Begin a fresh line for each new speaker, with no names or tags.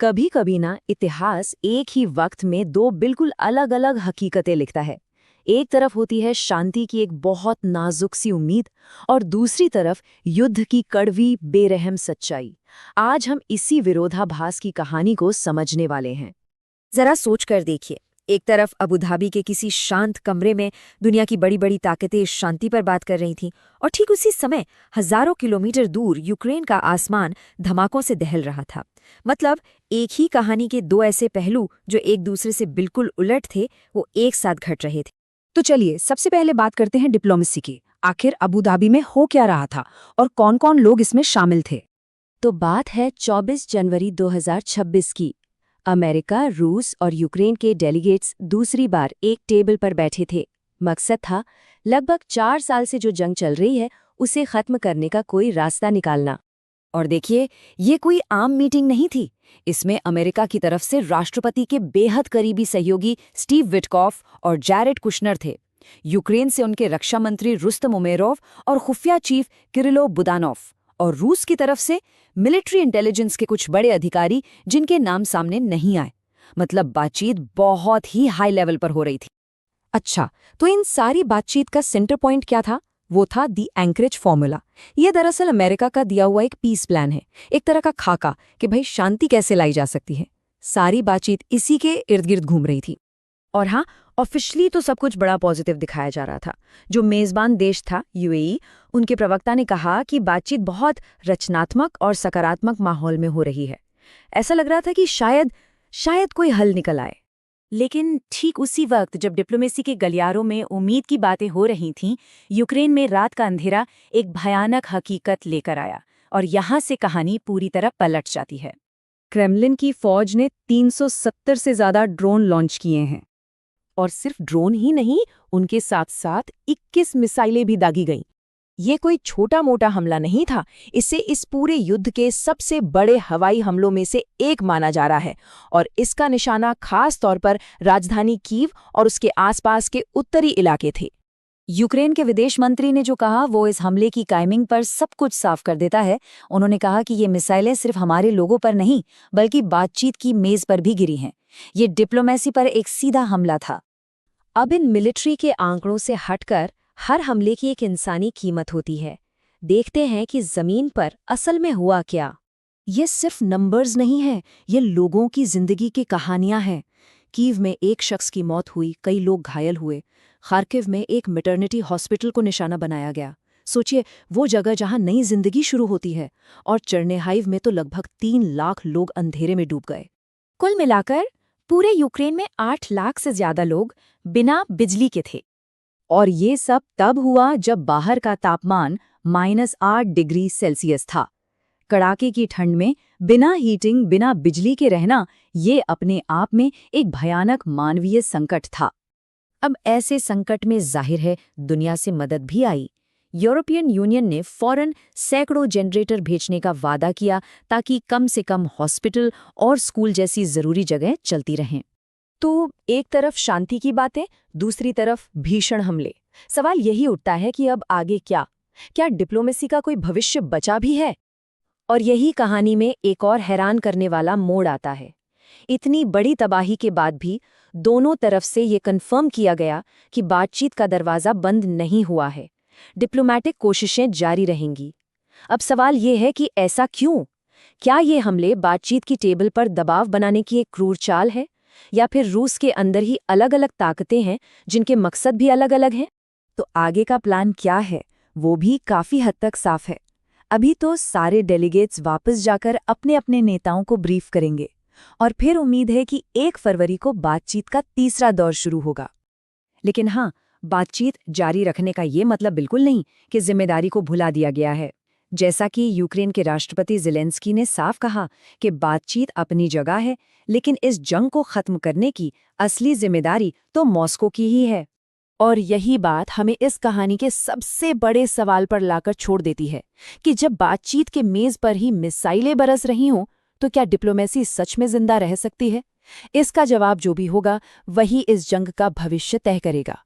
कभी कभी ना इतिहास एक ही वक्त में दो बिल्कुल अलग अलग हकीकतें लिखता है। एक तरफ होती है शांति की एक बहुत नाजुक सी उम्मीद और दूसरी तरफ युद्ध की कड़वी बेरहम सच्चाई। आज हम इसी विरोधाभास की कहानी को समझने वाले हैं।
जरा सोच कर देखिए, एक तरफ अबू धाबी के किसी शांत कमरे में दुनिया की बड़ी बड़ी ताकतें शांति पर बात कर रही थीं, और ठीक उसी समय हजारों किलोमीटर दूर यूक्रेन का आसमान धमाकों से दहल रहा था। मतलब एक ही कहानी के दो ऐसे पहलू जो एक दूसरे से बिल्कुल उलट थे, वो एक साथ घट रहे थे।
तो चलिए सबसे पहले बात करते हैं डिप्लोमेसी की। आखिर अबू धाबी में हो क्या रहा था और कौन कौन लोग इसमें शामिल थे।
तो बात है 24 जनवरी 2026 की। अमेरिका, रूस और यूक्रेन के डेलीगेट्स दूसरी बार एक टेबल पर बैठे थे। मकसद था लगभग 4 साल से जो जंग चल रही है उसे खत्म करने का कोई रास्ता निकालना।
और देखिए, ये कोई आम मीटिंग नहीं थी। इसमें अमेरिका की तरफ से राष्ट्रपति के बेहद करीबी सहयोगी स्टीव विटकॉफ और जैरेड कुशनर थे। यूक्रेन से उनके रक्षा मंत्री रुस्तम उमेरोव और खुफिया चीफ किरिलो बुदानोव, और रूस की तरफ से मिलिट्री इंटेलिजेंस के कुछ बड़े अधिकारी जिनके नाम सामने नहीं आए। मतलब बातचीत बहुत ही हाई लेवल पर हो रही थी।
अच्छा, तो इन सारी बातचीत का सेंटर पॉइंट क्या था? वो था दी एंकरेज फॉर्मूला। ये दरअसल अमेरिका का दिया हुआ एक पीस प्लान है, एक तरह का खाका कि भाई शांति कैसे लाई जा सकती है। सारी बातचीत इसी के इर्द गिर्द घूम रही थी।
और हाँ, ऑफिशियली तो सब कुछ बड़ा पॉजिटिव दिखाया जा रहा था। जो मेजबान देश था यूएई, उनके प्रवक्ता ने कहा कि बातचीत बहुत रचनात्मक और सकारात्मक माहौल में हो रही है। ऐसा लग रहा था कि शायद कोई हल निकल आए।
लेकिन ठीक उसी वक्त जब डिप्लोमेसी के गलियारों में उम्मीद की बातें हो रही थीं, यूक्रेन में रात का अंधेरा एक भयानक हकीकत लेकर आया, और यहाँ से कहानी पूरी तरह पलट जाती है।
क्रेमलिन की फौज ने 370 से ज्यादा ड्रोन लॉन्च किए हैं।
और सिर्फ ड्रोन ही नहीं, उनके साथ साथ 21 मिसाइलें भी दागी गईं। ये कोई छोटा मोटा हमला नहीं था। इसे इस पूरे युद्ध के सबसे बड़े हवाई हमलों में से एक माना जा रहा है, और इसका निशाना खास तौर पर राजधानी कीव और उसके आसपास के उत्तरी इलाके थे।
यूक्रेन के विदेश मंत्री ने जो कहा वो इस हमले की टाइमिंग पर सब कुछ साफ कर देता है। उन्होंने कहा कि ये मिसाइलें सिर्फ हमारे लोगों पर नहीं बल्कि बातचीत की मेज पर भी गिरी हैं। ये डिप्लोमेसी पर एक सीधा हमला था।
अब इन मिलिट्री के आंकड़ों से हटकर हर हमले की एक इंसानी कीमत होती है। देखते हैं कि जमीन पर असल में हुआ क्या। ये सिर्फ नंबर्स नहीं है, ये लोगों की जिंदगी की कहानियां हैं। कीव में एक शख्स की मौत हुई, कई लोग घायल हुए। खार्किव में एक मैटरनिटी हॉस्पिटल को निशाना बनाया गया। सोचिए, वो जगह जहां नई जिंदगी शुरू होती है। और चर्नेहाइव में तो लगभग 3 लाख लोग अंधेरे में डूब गए।
कुल मिलाकर पूरे यूक्रेन में 8 लाख से ज्यादा लोग बिना बिजली के थे।
और ये सब तब हुआ जब बाहर का तापमान -8 डिग्री सेल्सियस था। कड़ाके की ठंड में बिना हीटिंग, बिना बिजली के रहना, ये अपने आप में एक भयानक मानवीय संकट था।
अब ऐसे संकट में जाहिर है दुनिया से मदद भी आई। यूरोपियन यूनियन ने फौरन सैकड़ों जनरेटर भेजने का वादा किया ताकि कम से कम हॉस्पिटल और स्कूल जैसी जरूरी जगह चलती रहें।
तो एक तरफ शांति की बातें, दूसरी तरफ भीषण हमले। सवाल यही उठता है कि अब आगे क्या डिप्लोमेसी का कोई भविष्य बचा भी है? और यही कहानी में एक और हैरान करने वाला मोड़ आता है। इतनी बड़ी तबाही के बाद भी दोनों तरफ से ये कन्फर्म किया गया कि बातचीत का दरवाज़ा बंद नहीं हुआ है। डिप्लोमैटिक कोशिशें जारी रहेंगी। अब सवाल ये है कि ऐसा क्यों? क्या ये हमले बातचीत की टेबल पर दबाव बनाने की एक क्रूर चाल है, या फिर रूस के अंदर ही अलग अलग ताकतें हैं जिनके मकसद भी अलग अलग हैं? तो आगे का प्लान क्या है, वो भी काफ़ी हद तक साफ है। अभी तो सारे डेलीगेट्स वापस जाकर अपने अपने नेताओं को ब्रीफ करेंगे, और फिर उम्मीद है कि 1 फरवरी को बातचीत का तीसरा दौर शुरू होगा।
लेकिन हाँ, बातचीत जारी रखने का ये मतलब बिल्कुल नहीं कि जिम्मेदारी को भुला दिया गया है। जैसा कि यूक्रेन के राष्ट्रपति ज़ेलेंस्की ने साफ कहा कि बातचीत अपनी जगह है, लेकिन इस जंग को खत्म करने की असली जिम्मेदारी तो मॉस्को की ही है।
और यही बात हमें इस कहानी के सबसे बड़े सवाल पर लाकर छोड़ देती है कि जब बातचीत के मेज पर ही मिसाइलें बरस रही हों, तो क्या डिप्लोमेसी सच में जिंदा रह सकती है? इसका जवाब जो भी होगा, वही इस जंग का भविष्य तय करेगा।